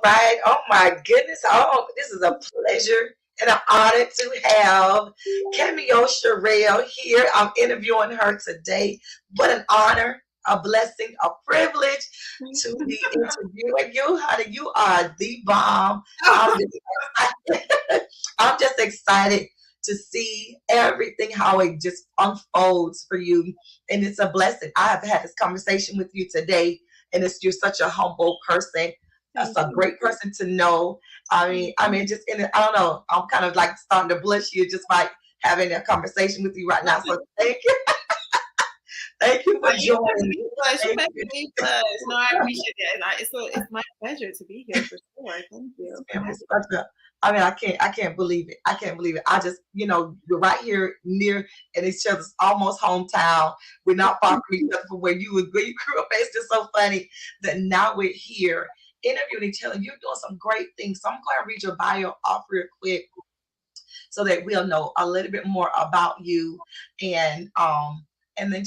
right. Oh my goodness. Oh, this is a pleasure and an honor to have Cameo Sherrell here. I'm interviewing her today. What an honor, a blessing, a privilege to be interviewing you, honey. You are the bomb. I'm just, I'm just excited to see everything, how it just unfolds for you. And it's a blessing. I have had this conversation with you today, and you're such a humble person. That's a great person to know. I mean, just I don't know. I'm kind of like starting to blush you just by having a conversation with you right now. So thank you, thank you for joining me. You make me blush. No, I appreciate it. It's my pleasure to be here for sure. Thank you. I can't believe it. I can't believe it. I just, we're right here near in each other's almost hometown. We're not far from each other from where you grew up. It's just so funny that now we're here interviewing each other. You're doing some great things. So I'm going to read your bio off real quick so that we'll know a little bit more about you and then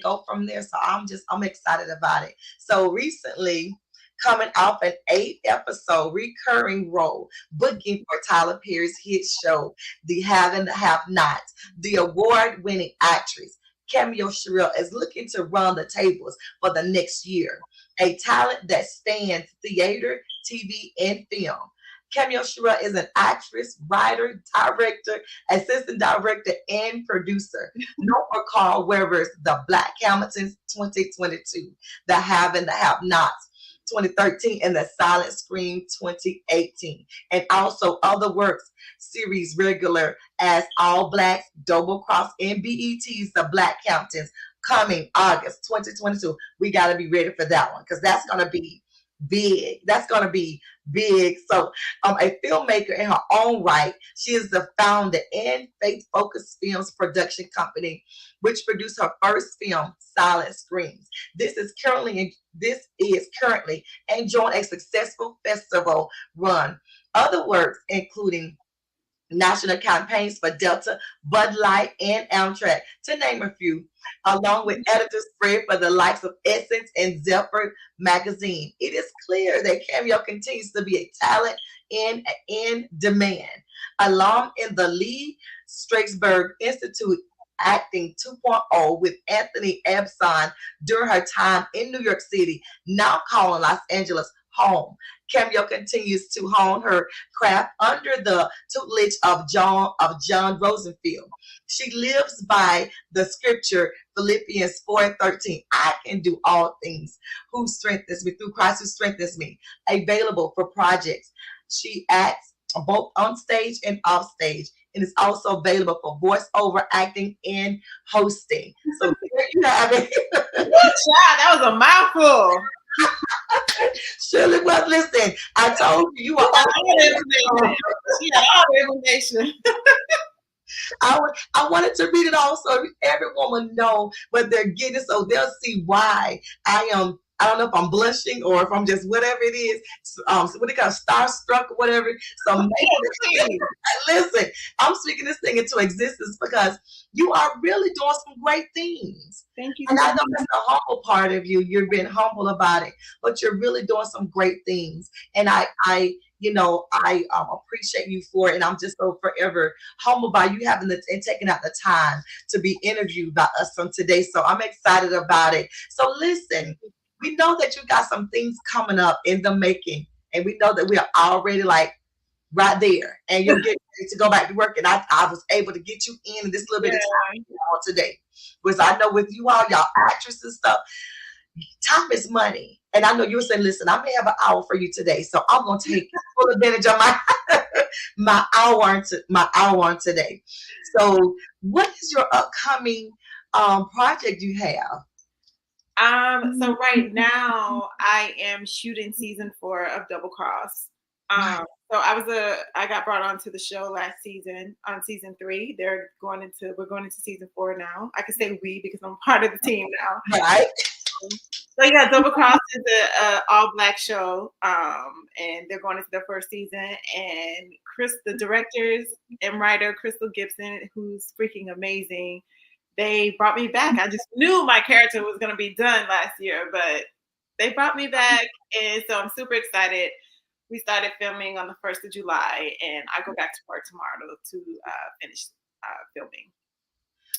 go from there. So I'm excited about it. So recently, coming off an 8-episode recurring role, booking for Tyler Perry's hit show, The Have and the Have Nots, the award-winning actress Cameo Sherrell is looking to run the tables for the next year. A talent that spans theater, TV, and film. Cameo Sherrell is an actress, writer, director, assistant director, and producer. Known for Carl Weber's The Black Hamptons 2022, The Have and the Have Nots 2013, and The Silent Scream 2018. And also other works, series regular as All Blacks, Double Cross, and BET's The Black Hamptons coming August 2022. We got to be ready for that one because that's going to be big. That's going to be big. So a filmmaker in her own right, she is the founder and Faith Focus Films production company, which produced her first film, Silent Screams. This is currently enjoying a successful festival run. Other works including national campaigns for Delta, Bud Light, and Amtrak, to name a few, along with editor spread for the likes of Essence and Zephyr magazine. It is clear that Cameo continues to be a talent in demand. Alum in the Lee Strasberg Institute Acting 2.0 with Anthony Ebson during her time in New York City, now calling Los Angeles home. Cameo continues to hone her craft under the tutelage of John Rosenfield. She lives by the scripture Philippians 4:13. I can do all things who strengthens me through Christ who strengthens me. Available for projects. She acts both on stage and off stage, and is also available for voiceover acting and hosting. So there you have it. Good job. That was a mouthful. Shirley, well, listen, I told you are all the information. I wanted to read it all so everyone would know what they're getting, so they'll see why I don't know if I'm blushing or if I'm just whatever it is. What they call starstruck or whatever. So maybe, listen, I'm speaking this thing into existence because you are really doing some great things. Thank you. And I know that's the humble part of you. You're being humble about it, but you're really doing some great things. And I appreciate you for it. And I'm just so forever humbled by you having and taking out the time to be interviewed by us from today. So I'm excited about it. So listen, we know that you got some things coming up in the making, and we know that we are already like right there, and you're getting ready to go back to work. And I was able to get you in this little bit of time today, because I know with you all, y'all actresses and stuff, time is money. And I know you were saying, listen, I may have an hour for you today, so I'm gonna take full advantage of my hour on today. So, what is your upcoming project you have? So right now I am shooting season 4 of Double Cross. So I got brought onto the show last season on season 3. We're going into season 4 now. I can say we because I'm part of the team now. Right. So yeah, Double Cross is a all black show, and they're going into their first season. And the directors and writer Crystal Gibson, who's freaking amazing, they brought me back. I just knew my character was going to be done last year, but they brought me back, and so I'm super excited. We started filming on the 1st of July, and I go back to work tomorrow to finish filming.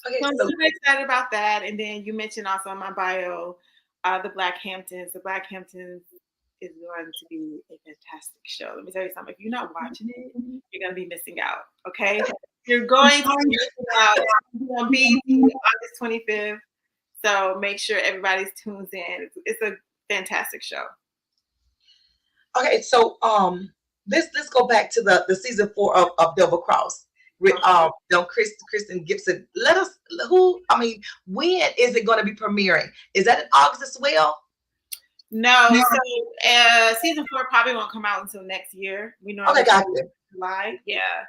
Okay, So I'm so super excited about that. And then you mentioned also in my bio, the Black Hamptons. The Black Hamptons is going to be a fantastic show. Let me tell you something. If you're not watching it, you're going to be missing out. Okay, you're going to be missing out. It's on BET August 25th. So make sure everybody's tunes in. It's a fantastic show. okay, so let's go back to the season 4 of Double Cross with Kristen Gibson. Let us when is it going to be premiering? Is that in August as well? No, so season 4 probably won't come out until next year. We normally got you. July, yeah.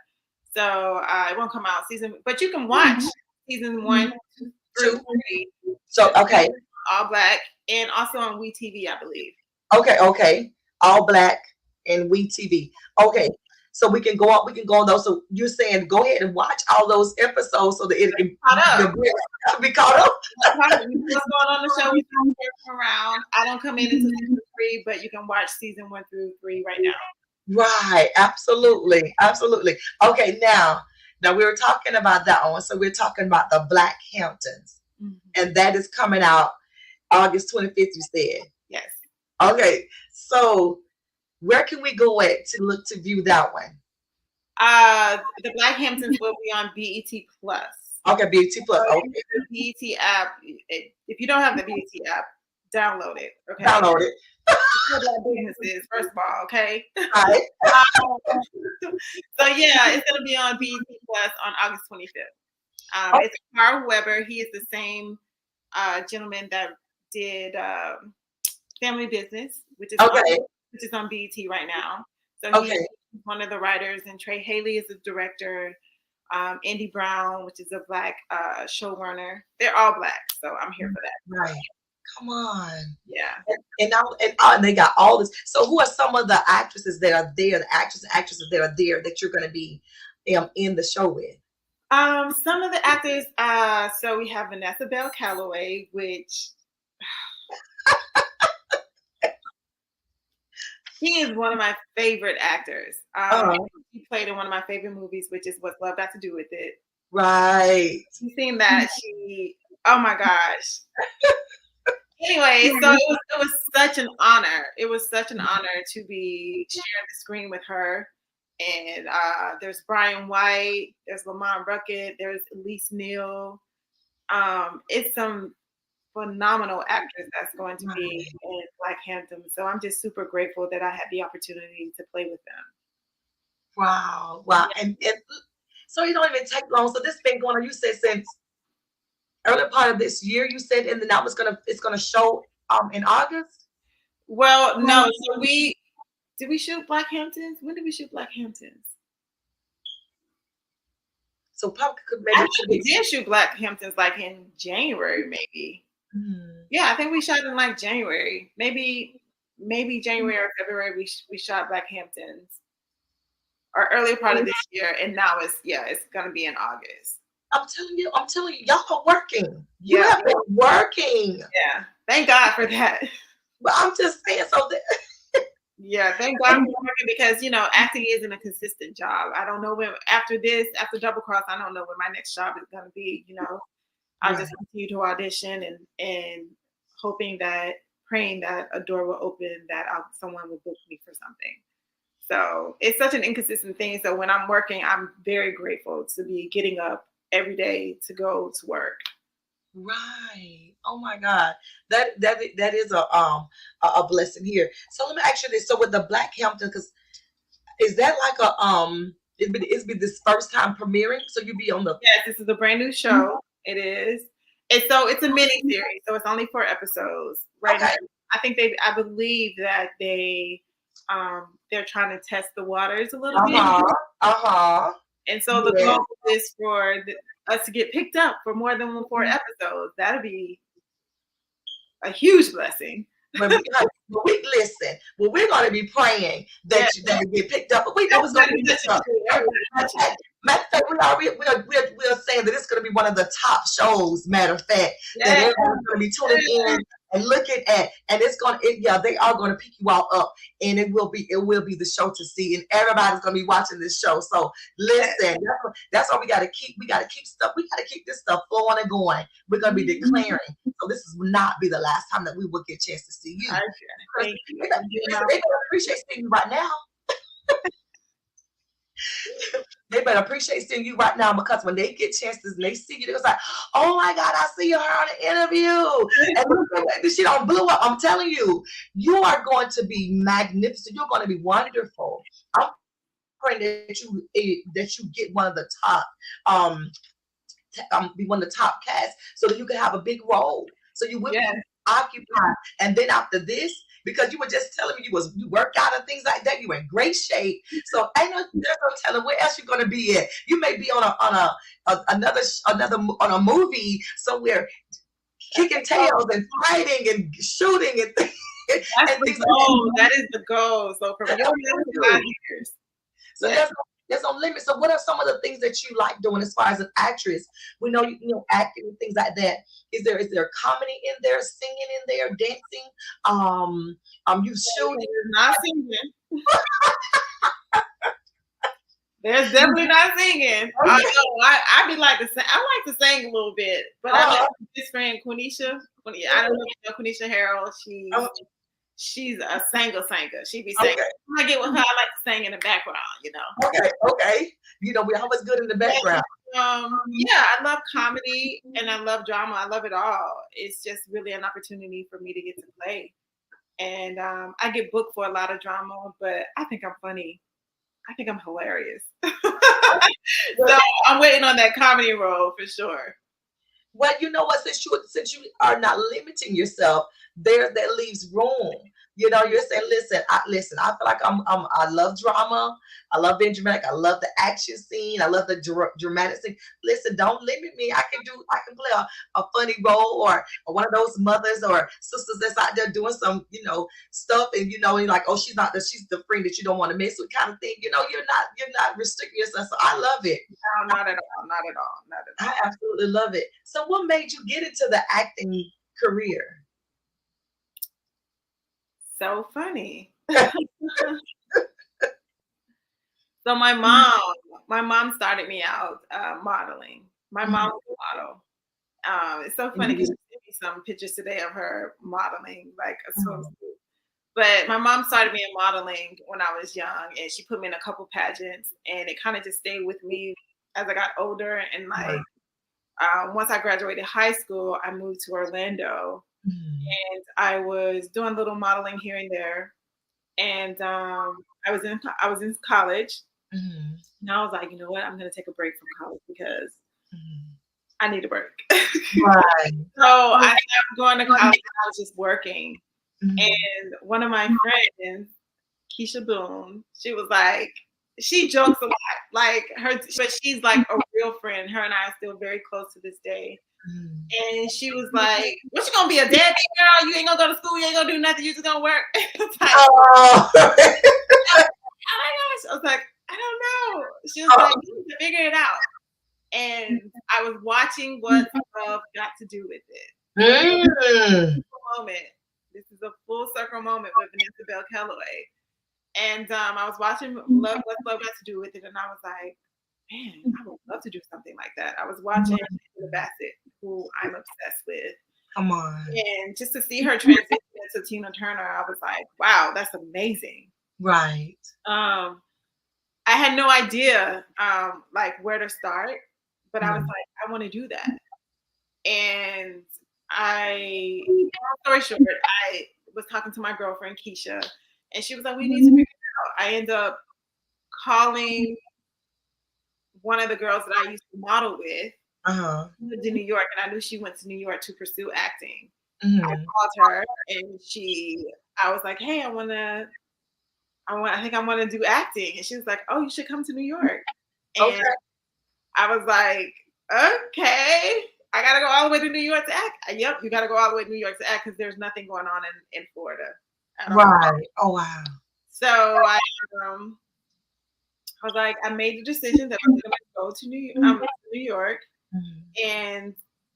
So it won't come out but you can watch season 1, 2, 3. So okay, All Black, and also on WeTV, I believe. Okay, All Black and WeTV. Okay, so we can go on those. So you're saying go ahead and watch all those episodes so that it can be caught up. What's going on the show? We around. I don't come in until season 3, but you can watch season 1 through 3 right now. Right, absolutely. Okay, now we were talking about that one. So we're talking about the Black Hamptons, and that is coming out August 25th. You said yes. Okay, so where can we go at to view that one? The Black Hamptons will be on BET Plus. Okay, BET Plus. Okay. The BET app. If you don't have the BET app, download it. Okay. Download it. Businesses, first of all, okay. All right. So yeah, it's gonna be on BET Plus on August 25th. It's Carl Weber. He is the same gentleman that did Family Business, which is on BET right now. So he's one of the writers, and Trey Haley is the director. Andy Brown, which is a Black showrunner. They're all Black, so I'm here for that. Right. Come on. Yeah. And they got all this. So who are some of the actresses that are there, the actresses that are there that you're going to be in the show with? Some of the actors, so we have Vanessa Bell Calloway, which he is one of my favorite actors. He played in one of my favorite movies, which is What's Love Got to Do with It. Right. You've seen that. Oh my gosh. Anyway, so it was such an honor. It was such an honor to be sharing the screen with her. And there's Brian White, there's Lamont Ruckett, there's Elise Neal. It's some phenomenal actors that's going to be in Black Hamptons. So I'm just super grateful that I had the opportunity to play with them. Wow. And so you don't even take long. So this been going on, you said, since early part of this year, you said, and then it's gonna show in August? Well, no. So did we shoot Black Hamptons? When did we shoot Black Hamptons? So probably we did shoot Black Hamptons like in January, maybe. Yeah, I think we shot in like January, maybe January or February. We shot Black Hamptons, or earlier part of this year, and now it's gonna be in August. I'm telling you, y'all are working. You have been working. Yeah, thank God for that. But I'm just saying, so that. Yeah, thank God for working, because acting isn't a consistent job. I don't know when after Double Cross, I don't know when my next job is going to be. I'll just continue to audition and praying that a door will open, that someone will book me for something. So it's such an inconsistent thing. So when I'm working, I'm very grateful to be getting up every day to go to work. Right. Oh my God. That is a blessing here. So let me ask you this. So with the Black Hampton, because is that like it's be this first time premiering? So you'll be on the Yes, this is a brand new show. It is. It's a mini series, so it's only 4 episodes right now. I believe that they're trying to test the waters a little bit. And so the goal is for us to get picked up for more than 4 episodes. That'll be a huge blessing. Listen, we're going to be praying that you get picked up. But we know it's going to be picked up. Matter of fact, we're saying that it's going to be one of the top shows. Matter of fact, that everyone's going to be tuning in and looking at, and they are gonna pick you all up, and it will be the show to see, and everybody's gonna be watching this show. So listen, that's why we gotta keep this stuff flowing and going. We're gonna be declaring. So this will not be the last time that we will get a chance to see you. Thank you. They don't appreciate seeing you right now. They better appreciate seeing you right now, because when they get chances and they see you, they're like, oh my God, I see her on the interview. And she don't blew up. I'm telling you, you are going to be magnificent. You're going to be wonderful. I'm praying that you get one of the top, be one of the top casts, so that you can have a big role. So you will be occupied. And then after this, because you were just telling me you work out and things like that, you were in great shape. So there's no telling where else you're gonna be at. You may be on a movie somewhere, kicking tails and fighting and shooting and things. That's the goal. That is the goal. So from your 5 years. So there's no limit. So what are some of the things that you like doing as far as an actress? We know you acting and things like that. Is there comedy in there, singing in there, dancing? You shooting? Not singing. There's definitely not singing. I be like to sing. I like to sing a little bit, but I like this friend Quenisha. I don't know if you know Quenisha Harrell. She's a singer. She be singing. When I get with her, I like to sing in the background, Okay. We're always good in the background. I love comedy and I love drama. I love it all. It's just really an opportunity for me to get to play. And I get booked for a lot of drama, but I think I'm funny. I think I'm hilarious. So I'm waiting on that comedy role for sure. Well, you know what? Since you are not limiting yourself, that leaves room. You're saying, listen. I feel like I love drama. I love being dramatic. I love the action scene. I love the dramatic scene. Listen, don't limit me. I can play a funny role or one of those mothers or sisters that's out there doing some, stuff, and you're like, oh, she's the friend that you don't want to mess with, kind of thing. You're not restricting yourself. So I love it. No, not at all. I absolutely love it. So what made you get into the acting career? So funny. So my mom started me out modeling. My mom was a model. It's so funny because she sent me some pictures today of her modeling, like a swimsuit. But my mom started me in modeling when I was young, and she put me in a couple pageants, and it kind of just stayed with me as I got older. And once I graduated high school, I moved to Orlando. And I was doing little modeling here and there, and I was in college. And I was like, you know what? I'm going to take a break from college because I need a break. Right. So I stopped going to college. I was just working, and one of my friends, Keisha Boone, she was like, she jokes a lot, like her, but she's like a real friend. Her and I are still very close to this day. And she was like, what, you gonna be a deadbeat girl? You ain't gonna go to school, you ain't gonna do nothing, you just gonna work. Like, oh my gosh. I was like, I don't know. She was like, you need to figure it out. And I was watching What Love Got to Do with It. This is a full circle moment with Vanessa Bell Calloway. And I was watching What Love Got to Do with It, and I was like, man, I would love to do something like that. I was watching Bassett, who I'm obsessed with. Come on. And just to see her transition into Tina Turner, I was like, wow, that's amazing. Right. I had no idea like where to start, but I was like, I want to do that. And long story short, I was talking to my girlfriend, Keisha, and she was like, we need to figure it out. I ended up calling one of the girls that I used to model with, lived in New York, and I knew she went to New York to pursue acting. I called her, and I was like, hey, I think I want to do acting. And she was like, oh, you should come to New York. And I was like, okay, I got to go all the way to New York to act. Yep, you got to go all the way to New York to act because there's nothing going on in Florida. Right. Oh, wow. So I was like, I made the decision that I'm going to go to New York. And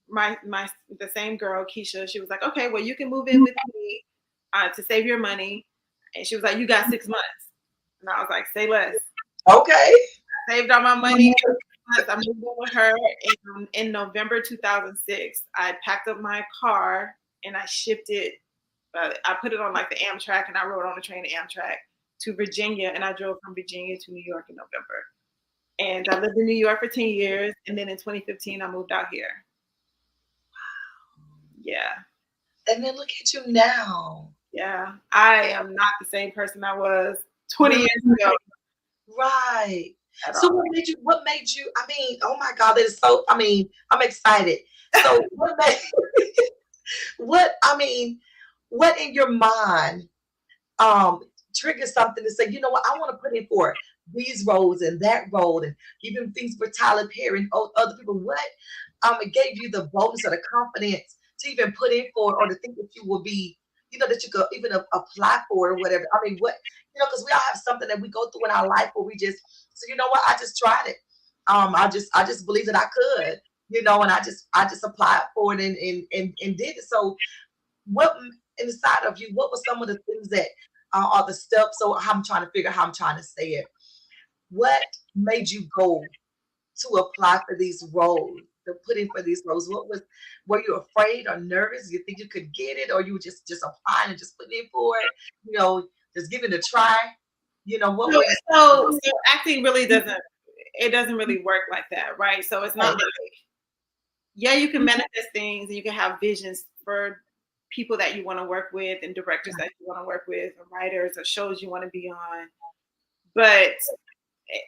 the same girl, Keisha, she was like, okay, well, you can move in with me to save your money. And she was like, you got 6 months. And I was like, say less. Okay. Saved all my money. I moved in with her in November 2006. I packed up my car and I shipped it. I put it on like the Amtrak and I rode on the train to Amtrak to Virginia, and I drove from Virginia to New York in November. And I lived in New York for 10 years, and then in 2015 I moved out here. Yeah. And then look at you now. Yeah. I am not the same person I was 20 years ago. Right. So what made you, I mean, oh my God, that is so, I mean, I'm excited. So what in your mind triggers something to say, you know what, I want to put in for these roles and that role, and even things for Tyler Perry and other people. What it gave you the boldness or the confidence to even put in for, or to think that you will be, you know, that you could even apply for or whatever. I mean, what, you know, because we all have something that we go through in our life where we just, so you know what, I just tried it. I just believed that I could, you know, and I just applied for it and did it. So what inside of you, what were some of the things that are the steps? So I'm trying to figure how I'm trying to say it. What made you go to apply for these roles, to put in for these roles? Were you afraid or nervous? You think you could get it, or you were just applying and just putting in for it? You know, just giving it a try. You know, what were you? So acting really doesn't really work like that, right? So it's not like, yeah, you can manifest things and you can have visions for people that you want to work with and directors that you want to work with, or writers or shows you want to be on. But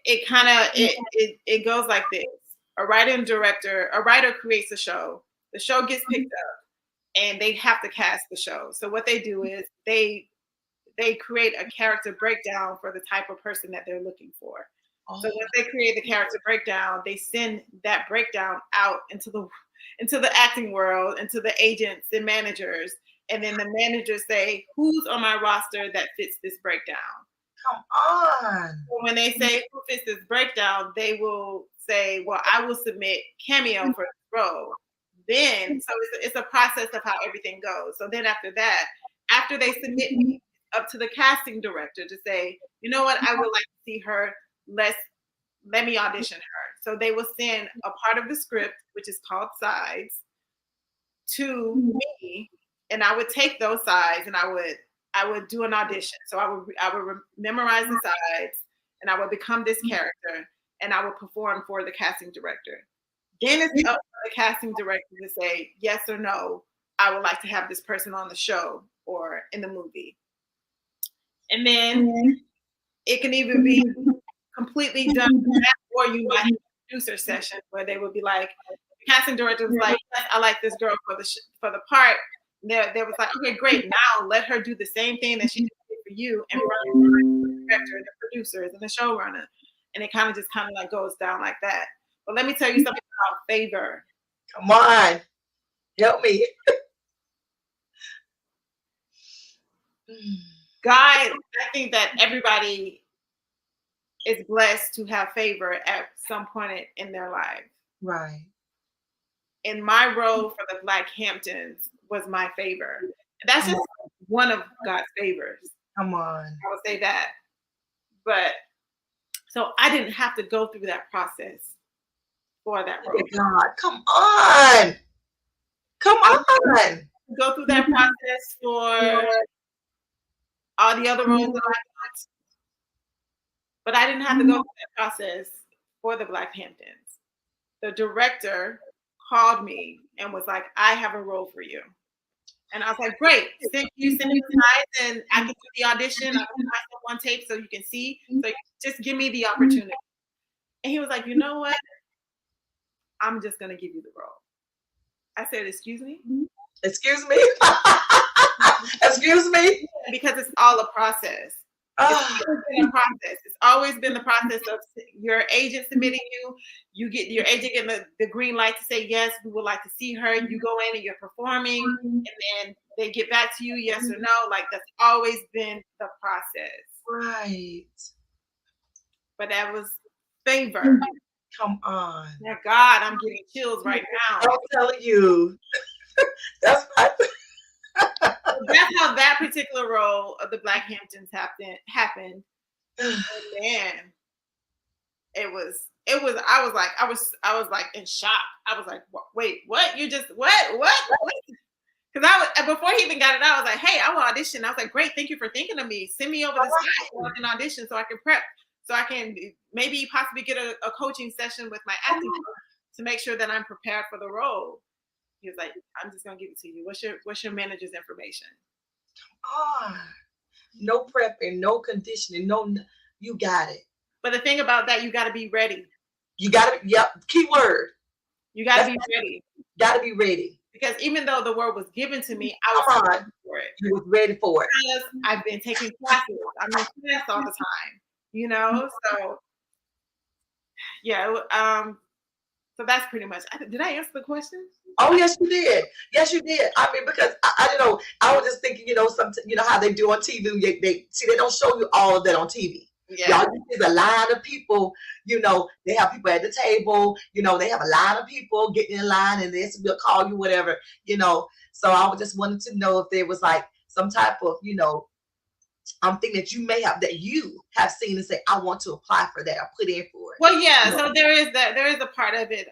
it kind of it goes like this. A writer creates a show. The show gets picked up and they have to cast the show. So what they do is they create a character breakdown for the type of person that they're looking for. So once they create the character breakdown, they send that breakdown out into the acting world, into the agents and managers. And then the managers say, who's on my roster that fits this breakdown? Come on. So when they say who fits this breakdown, they will say, well, I will submit cameo for this role. Then, so it's a process of how everything goes. So then after that, after they submit me, up to the casting director to say, you know what, I would like to see her. Let me audition her. So they will send a part of the script, which is called sides, to me, and I would take those sides and I would do an audition. So I would memorize the sides, and I would become this character, and I would perform for the casting director. Then it's up to the casting director to say yes or no. I would like to have this person on the show or in the movie. And then it can either be completely done, or you might have a producer session where they would be like, the casting director was like, yes, I like this girl for the part. They was like, okay, great. Now let her do the same thing that she did for you, and run the director and the producers and the showrunner. And it kind of like goes down like that. But let me tell you something about favor. Come on, help me. God, I think that everybody is blessed to have favor at some point in their life. Right. And my role for the Black Hamptons was my favor. That's just one of God's favors. Come on. I would say that. But so I didn't have to go through that process for that role. God, come on. Come on. Go through that process for all the other roles that I want. But I didn't have to go through that process for the Black Hamptons. The director called me and was like, I have a role for you. And I was like, great. Send me the sides and I can do the audition. I can put myself on tape so you can see. So just give me the opportunity. And he was like, you know what? I'm just going to give you the role. I said, excuse me? Excuse me? Excuse me? Because it's all a process. It's always been a process. It's always been the process of your agent submitting you. You get your agent getting the green light to say, yes, we would like to see her. You go in and you're performing, and then they get back to you, yes or no. Like, that's always been the process. Right. But that was favor. Come on. My God, I'm getting chills right now. I'm telling you. That's right. That's how that particular role of the Black Hamptons happened. And man, it was I was like in shock. I was like, wait, what? You just what? Because before he even got it out, I was like, hey, I will audition. I was like, great, thank you for thinking of me. Send me over the site so I can audition, so I can prep, so I can maybe possibly get a coaching session with my acting coach to make sure that I'm prepared for the role. He was like, I'm just gonna give it to you. What's your manager's information? No prepping, no conditioning, you got it. But the thing about that, you got to be ready. You got to, yep, keyword. You got to be ready. Got to be ready. Because even though the word was given to me, I was ready for it. You was ready for it. Because I've been taking classes. I'm in class all the time, you know? So, yeah. So that's pretty much, did I answer the question? Oh, yes, you did. Yes, you did. I mean, because I don't know. I was just thinking, how they do on TV. They don't show you all of that on TV. Yeah. Y'all, there's a line of people, they have people at the table, they have a line of people getting in line and this will call you, whatever, So I just wanted to know if there was like some type of, thing that you have seen and say, I want to apply for that or put in for it. Well, yeah. So there is a part of it.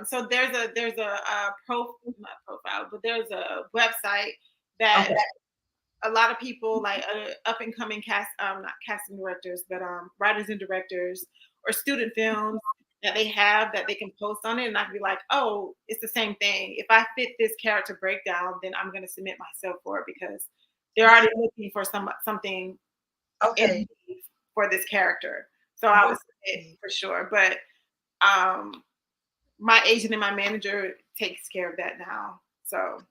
So there's a not profile, but there's a website that a lot of people like up and coming not casting directors, but writers and directors or student films that they have that they can post on it, and I can be like, oh, it's the same thing. If I fit this character breakdown, then I'm going to submit myself for it because they're already looking for something for this character. So I would submit for sure. But my agent and my manager takes care of that now. So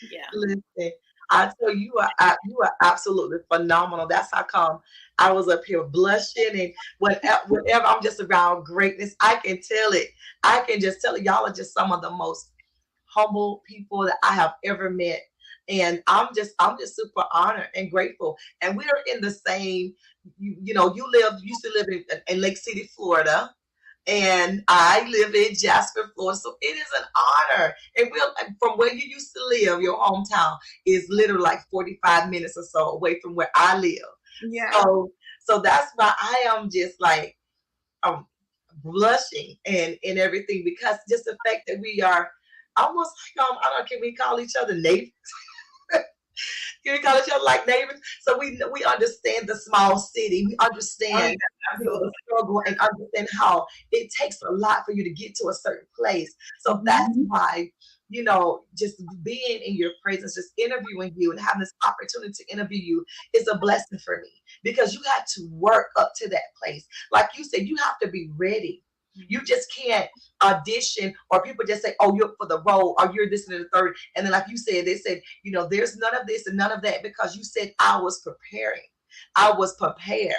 yeah. Listen, I tell you, you are absolutely phenomenal. That's how come I was up here blushing, and whenever I'm just around greatness, I can tell it. I can just tell it. Y'all are just some of the most humble people that I have ever met. And I'm just super honored and grateful. And we are in the same, you used to live in Lake City, Florida. And I live in Jasper, Florida. So it is an honor. And from where you used to live, your hometown is literally like 45 minutes or so away from where I live. Yeah. So that's why I am just like blushing and everything, because just the fact that we are almost like I don't know, can we call each other neighbors? Can we call each other like neighbors? So we understand the small city. We understand the struggle and understand how it takes a lot for you to get to a certain place. So that's why, just being in your presence, just interviewing you and having this opportunity to interview you is a blessing for me, because you had to work up to that place. Like you said, you have to be ready. You just can't audition, or people just say, oh, you're for the role, or you're this and the third. And then like you said, they said, there's none of this and none of that, because you said I was preparing. I was prepared.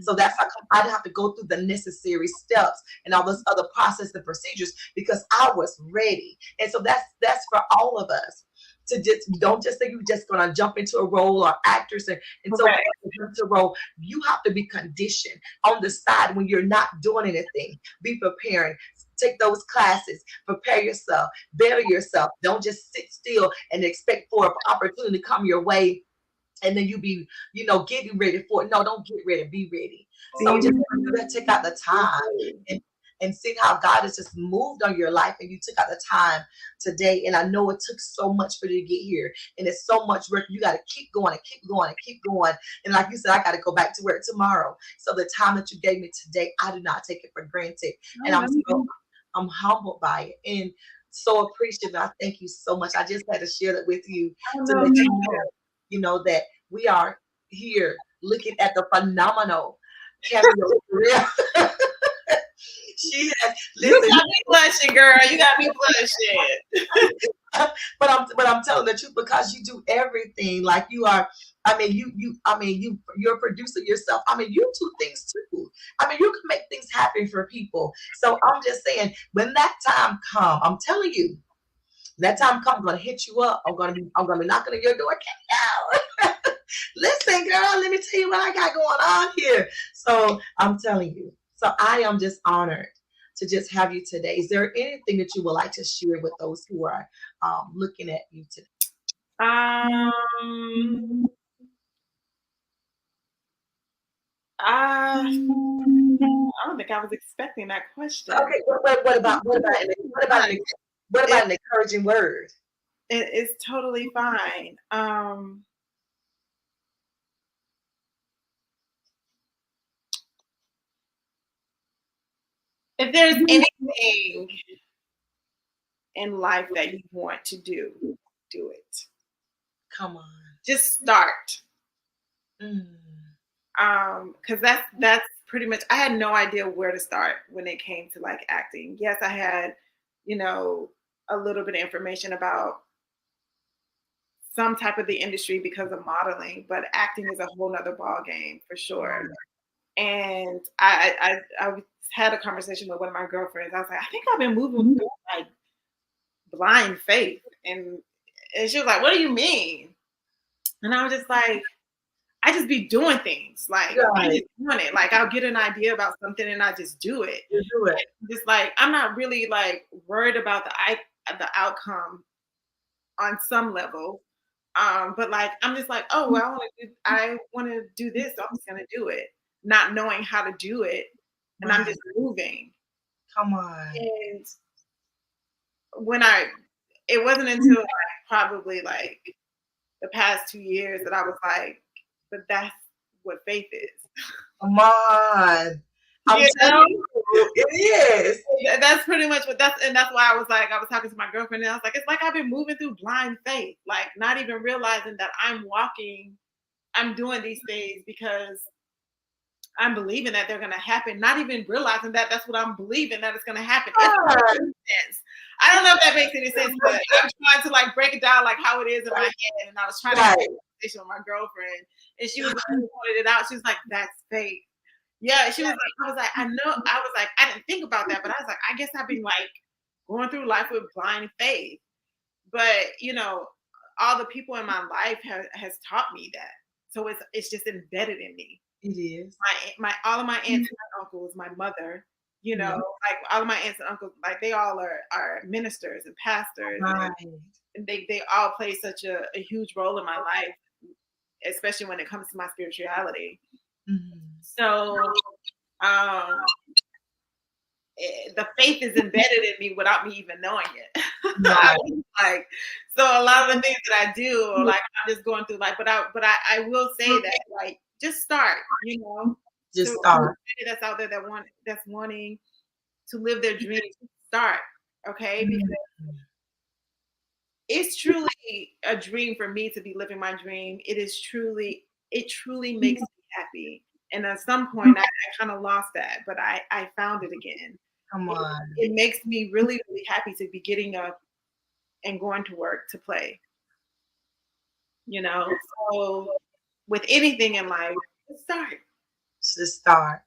So that's how I didn't have to go through the necessary steps and all those other processes and procedures, because I was ready. And so that's for all of us. To don't just think you're just gonna jump into a role, or actors and so into a role. You have to be conditioned on the side when you're not doing anything. Be preparing. Take those classes. Prepare yourself. Better yourself. Don't just sit still and expect for an opportunity to come your way, and then you be, getting ready for it. No, don't get ready. Be ready. So just take out the time and see how God has just moved on your life, and you took out the time today. And I know it took so much for you to get here, and it's so much work. You got to keep going and keep going and keep going. And like you said, I got to go back to work tomorrow. So the time that you gave me today, I do not take it for granted. And I'm humbled by it and so appreciative. I thank you so much. I just had to share that with you to let you know that we are here looking at the phenomenal cameo. She has. Listen, you got me blushing, girl. You got me blushing. but I'm telling the truth, because you do everything. Like you are. You're a producer yourself. You do things too. You can make things happen for people. So I'm just saying, when that time comes, I'm telling you, that time comes, I'm gonna hit you up. I'm gonna be knocking on your door. Listen, girl, let me tell you what I got going on here. So I'm telling you. So I am just honored to just have you today. Is there anything that you would like to share with those who are looking at you today? Um, I don't think I was expecting that question. Okay, what about an encouraging word? It's totally fine. If there's anything in life that you want to do, do it. Come on. Just start. Mm. Because that's pretty much. I had no idea where to start when it came to like acting. Yes, I had, a little bit of information about some type of the industry because of modeling, but acting is a whole nother ball game for sure. And I had a conversation with one of my girlfriends. I was like, I think I've been moving through like blind faith, and she was like, "What do you mean?" And I was just like, I just be doing things. Like I just doing it. Like I'll get an idea about something and I just do it. You do it. Just like I'm not really like worried about the outcome on some level. But like I'm just like, oh, well, I want to do this, so I'm just gonna do it, not knowing how to do it, and I'm just moving. Come on. And it wasn't until like probably like the past 2 years that I was like, but that's what faith is. Come on. I'm telling you, it is. That's pretty much and that's why I was talking to my girlfriend and I was like, it's like I've been moving through blind faith, like not even realizing that I'm doing these things because I'm believing that they're going to happen, not even realizing that that's what I'm believing that it's going to happen. I don't know if that makes any sense, but I'm trying to like break it down like how it is in my head. And I was trying to have a conversation with my girlfriend, and she was like, pointed it out. She was like, "That's faith." Yeah, she was like, I was like, I didn't think about that, but I was like, I guess I've been like going through life with blind faith. But all the people in my life has taught me that, so it's just embedded in me. It is. All of my aunts and uncles, my mother, like all of my aunts and uncles, like they all are ministers and pastors, and they all play such a huge role in my life, especially when it comes to my spirituality. Mm-hmm. So, the faith is embedded in me without me even knowing it. Like, so a lot of the things that I do, like I'm just going through life, but I will say that like just start, just start. That's out there that's wanting to live their dreams. Start, okay? Because it's truly a dream for me to be living my dream. It truly makes me happy. And at some point, I kind of lost that, but I found it again. Come on. It makes me really, really happy to be getting up and going to work to play. So with anything in life, start. Just start.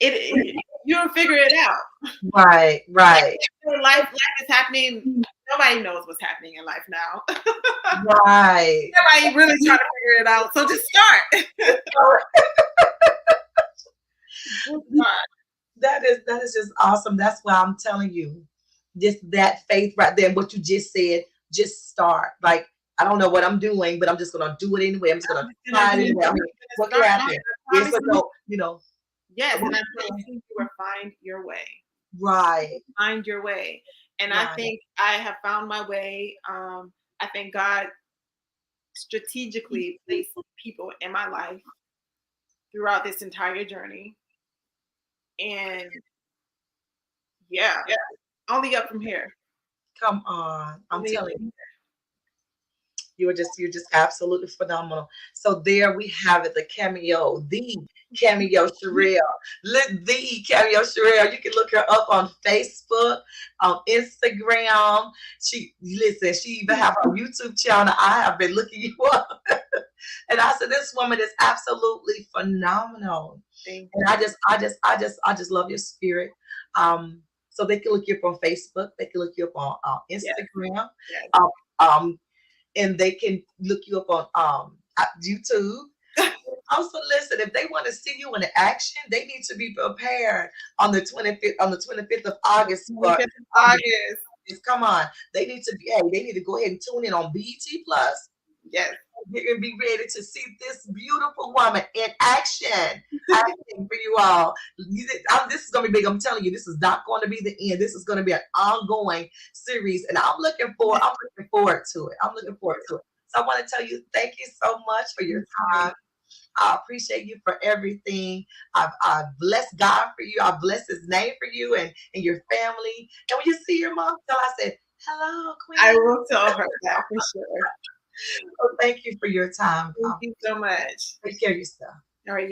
You'll figure it out. Right. Life is happening. Nobody knows what's happening in life now. Right. Nobody really trying to figure it out. So just start. That is just awesome. That's why I'm telling you, just that faith right there. What you just said, just start. Like I don't know what I'm doing, but I'm just gonna do it anyway. I'm just gonna try it anyway. I mean, what can happen? Yes or no, Yes, and I think you will find your way. Right. Find your way. And I think I have found my way. I think God strategically placed people in my life throughout this entire journey. And only up from here. Come on. I'm telling you. You're just absolutely phenomenal. So there we have it, the Cameo Sherrell. The Cameo Sherrell. You can look her up on Facebook, on Instagram. She even have a YouTube channel. I have been looking you up. And I said, this woman is absolutely phenomenal. And I just love your spirit. So they can look you up on Facebook. They can look you up on Instagram. And they can look you up on YouTube. Also, listen, if they want to see you in action, they need to be prepared on the 25th, on the 25th of August. 25th of August. Come on. They need to be, hey, they need to go ahead and tune in on BT Plus. Yes. You're going to be ready to see this beautiful woman in action. Acting for you all. This is going to be big. I'm telling you, this is not going to be the end. This is going to be an ongoing series. And I'm looking forward to it. I'm looking forward to it. So I want to tell you, thank you so much for your time. I appreciate you for everything. I bless God for you. I bless his name for you and your family. And when you see your mom, tell her I said, hello, Queen. I will tell her that for sure. Well, thank you for your time. Thank you so much. Take care of yourself. All right.